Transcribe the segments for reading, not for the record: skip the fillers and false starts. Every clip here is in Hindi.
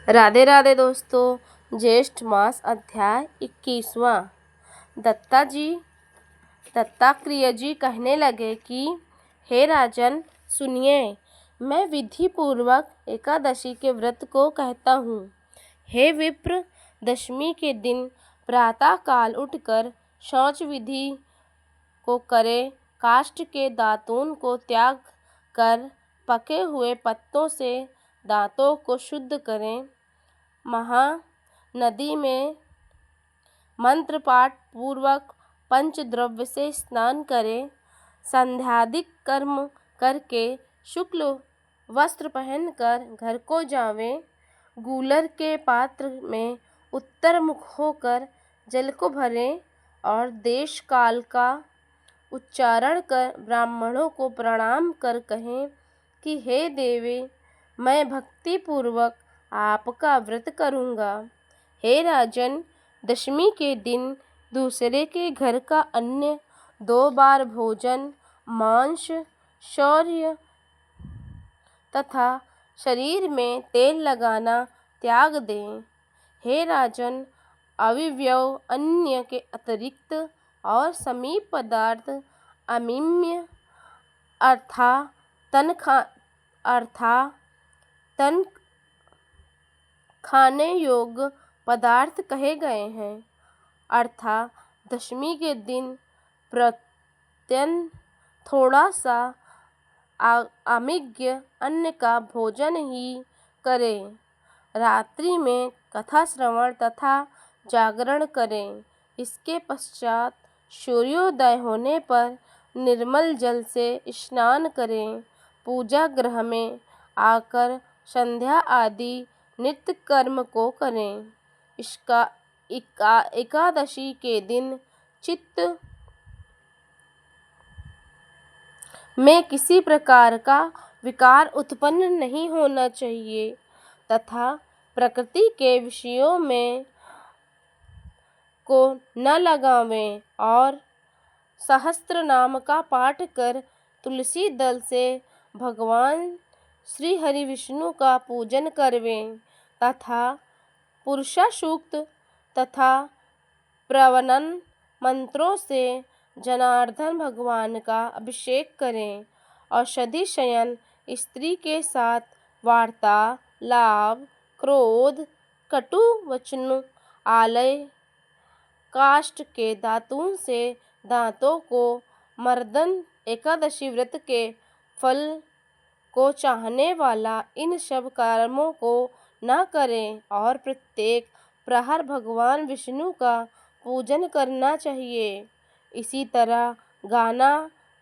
राधे राधे दोस्तों। ज्येष्ठ मास अध्याय 21वां। दत्तात्रेय जी कहने लगे कि हे राजन सुनिए, मैं विधि पूर्वक एकादशी के व्रत को कहता हूँ। हे विप्र, दशमी के दिन प्रातः काल उठकर शौच विधि को करे, काष्ठ के दातून को त्याग कर पके हुए पत्तों से दांतों को शुद्ध करें, महानदी में मंत्र पाठ पूर्वक पंचद्रव्य से स्नान करें, संध्यादिक कर्म करके शुक्ल वस्त्र पहनकर घर को जावें, गूलर के पात्र में उत्तर मुख होकर जल को भरें और देश काल का उच्चारण कर ब्राह्मणों को प्रणाम कर कहें कि हे देवी, मैं भक्ति पूर्वक आपका व्रत करूँगा। हे राजन, दशमी के दिन दूसरे के घर का अन्य 2 बार भोजन, मांस, शौर्य तथा शरीर में तेल लगाना त्याग दें। हे राजन, अविव्यय अन्न के अतिरिक्त और समीप पदार्थ अमीम्य तन खाने योग्य पदार्थ कहे गए हैं। अर्थात दशमी के दिन प्रतिदिन थोड़ा सा अमिज्ञ अन्न का भोजन ही करें। रात्रि में कथा श्रवण तथा जागरण करें। इसके पश्चात सूर्योदय होने पर निर्मल जल से स्नान करें। पूजा गृह में आकर संध्या आदि नित्य कर्म को करें। इसका एकादशी के दिन चित्त में किसी प्रकार का विकार उत्पन्न नहीं होना चाहिए तथा प्रकृति के विषयों में को न लगावें और सहस्त्र नाम का पाठ कर तुलसी दल से भगवान श्री हरि विष्णु का पूजन करवें तथा पुरुषा सूक्त तथा प्रवनन मंत्रों से जनार्दन भगवान का अभिषेक करें। औषधि शयन स्त्री के साथ वार्तालाप, क्रोध, कटु वचन, आलय, काष्ठ के दातून से दांतों को मर्दन एकादशी व्रत के फल को चाहने वाला इन सब कर्मों को न करें और प्रत्येक प्रहर भगवान विष्णु का पूजन करना चाहिए। इसी तरह गाना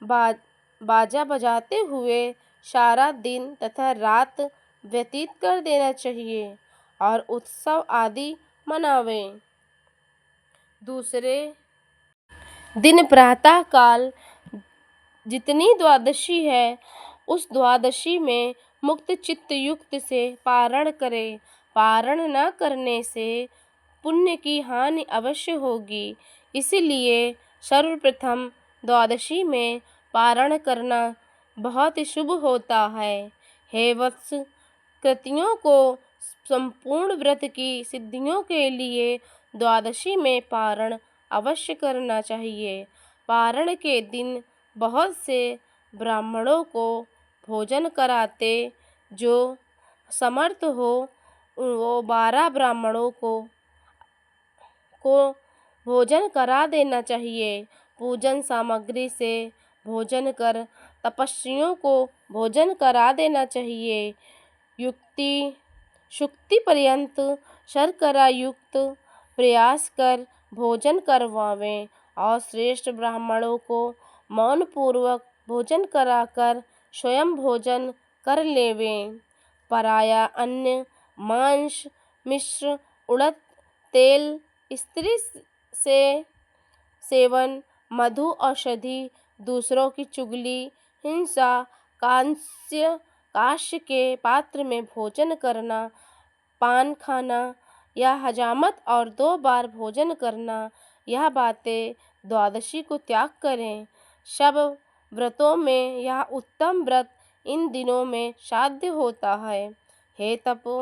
बाजा बजाते हुए सारा दिन तथा रात व्यतीत कर देना चाहिए और उत्सव आदि मनावें। दूसरे दिन प्रातः काल जितनी द्वादशी है उस द्वादशी में मुक्त चित्त युक्त से पारण करें। पारण न करने से पुण्य की हानि अवश्य होगी, इसलिए सर्वप्रथम द्वादशी में पारण करना बहुत शुभ होता है। हे वत्स, कृतियों को संपूर्ण व्रत की सिद्धियों के लिए द्वादशी में पारण अवश्य करना चाहिए। पारण के दिन बहुत से ब्राह्मणों को भोजन कराते, जो समर्थ हो वो 12 ब्राह्मणों को भोजन करा देना चाहिए। पूजन सामग्री से भोजन कर तपस्वियों को भोजन करा देना चाहिए। शुक्ति पर्यंत शर्करा युक्त प्रयास कर भोजन करवावें और श्रेष्ठ ब्राह्मणों को मौन पूर्वक भोजन कराकर स्वयं भोजन कर लेवें। पराया अन्न, मांस, मिश्र, उड़द तेल, स्त्री से सेवन, मधु, औषधि, दूसरों की चुगली, हिंसा, कांस्य के पात्र में भोजन करना, पान खाना या हजामत और 2 बार भोजन करना, यह बातें द्वादशी को त्याग करें। सब व्रतों में यह उत्तम व्रत इन दिनों में साध्य होता है। हे तपो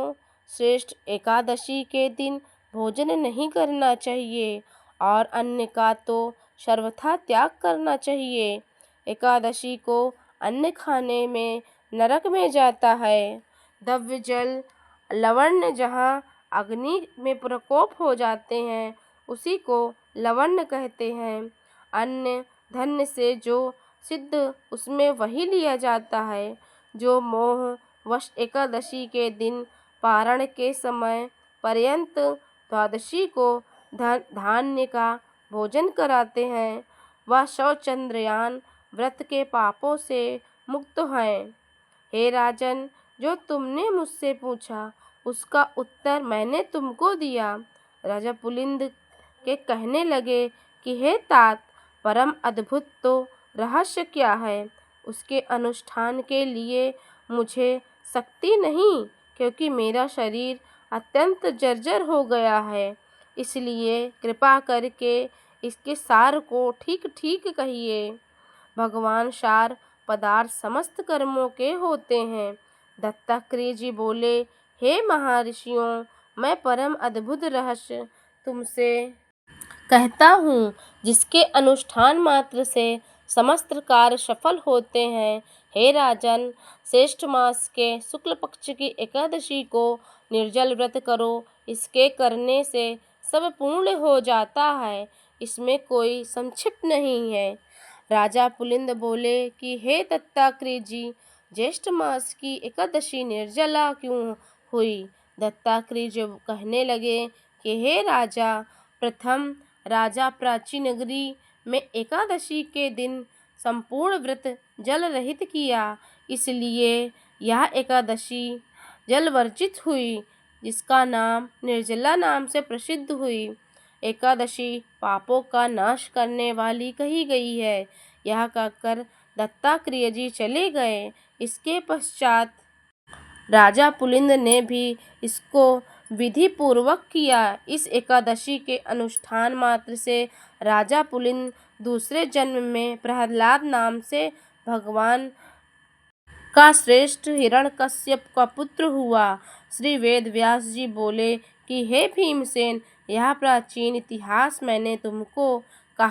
श्रेष्ठ एकादशी के दिन भोजन नहीं करना चाहिए और अन्न का तो सर्वथा त्याग करना चाहिए। एकादशी को अन्न खाने में नरक में जाता है। द्रव्य जल लवण जहाँ अग्नि में प्रकोप हो जाते हैं उसी को लवण कहते हैं। अन्न धन से जो सिद्ध उसमें वही लिया जाता है। जो मोह वश एकादशी के दिन पारण के समय पर्यंत द्वादशी को धान्य का भोजन कराते हैं वह शौचंद्रयान व्रत के पापों से मुक्त हैं। हे राजन, जो तुमने मुझसे पूछा उसका उत्तर मैंने तुमको दिया। राजा पुलिंद के कहने लगे कि हे तात, परम अद्भुत तो रहस्य क्या है? उसके अनुष्ठान के लिए मुझे शक्ति नहीं, क्योंकि मेरा शरीर अत्यंत जर्जर हो गया है। इसलिए कृपा करके इसके सार को ठीक ठीक कहिए। भगवान सार पदार्थ समस्त कर्मों के होते हैं। दत्तात्रेय जी बोले, हे महर्षियों, मैं परम अद्भुत रहस्य तुमसे कहता हूँ, जिसके अनुष्ठान मात्र से समस्त कार्य सफल होते हैं। हे राजन, श्रेष्ठ मास के शुक्ल पक्ष की एकादशी को निर्जल व्रत करो। इसके करने से सब पूर्ण हो जाता है, इसमें कोई संक्षिप्त नहीं है। राजा पुलिंद बोले कि हे दत्तात्रेय जी, ज्येष्ठ मास की एकादशी निर्जला क्यों हुई? दत्तात्रेय जी कहने लगे कि हे राजा, प्रथम राजा प्राचीन नगरी में एकादशी के दिन संपूर्ण व्रत जल रहित किया, इसलिए यह एकादशी जल वर्जित हुई, जिसका नाम निर्जला नाम से प्रसिद्ध हुई। एकादशी पापों का नाश करने वाली कही गई है। यह कहकर दत्तात्रेय जी चले गए। इसके पश्चात राजा पुलिंद ने भी इसको विधि पूर्वक किया। इस एकादशी के अनुष्ठान मात्र से राजा पुलिंद दूसरे जन्म में प्रहलाद नाम से भगवान का श्रेष्ठ हिरण्यकश्यप का पुत्र हुआ। श्री वेद व्यास जी बोले कि हे भीमसेन, यह प्राचीन इतिहास मैंने तुमको कहा।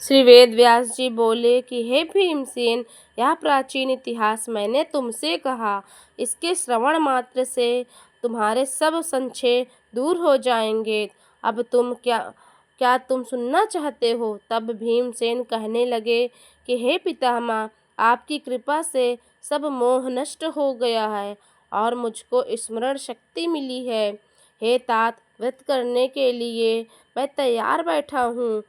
श्री वेद व्यास जी बोले कि हे भीमसेन, यह प्राचीन इतिहास मैंने तुमसे कहा। इसके श्रवण मात्र से तुम्हारे सब संशय दूर हो जाएंगे। अब तुम क्या तुम सुनना चाहते हो? तब भीमसेन कहने लगे कि हे पितामह, आपकी कृपा से सब मोह नष्ट हो गया है और मुझको स्मरण शक्ति मिली है। हे तात, व्रत करने के लिए मैं तैयार बैठा हूँ।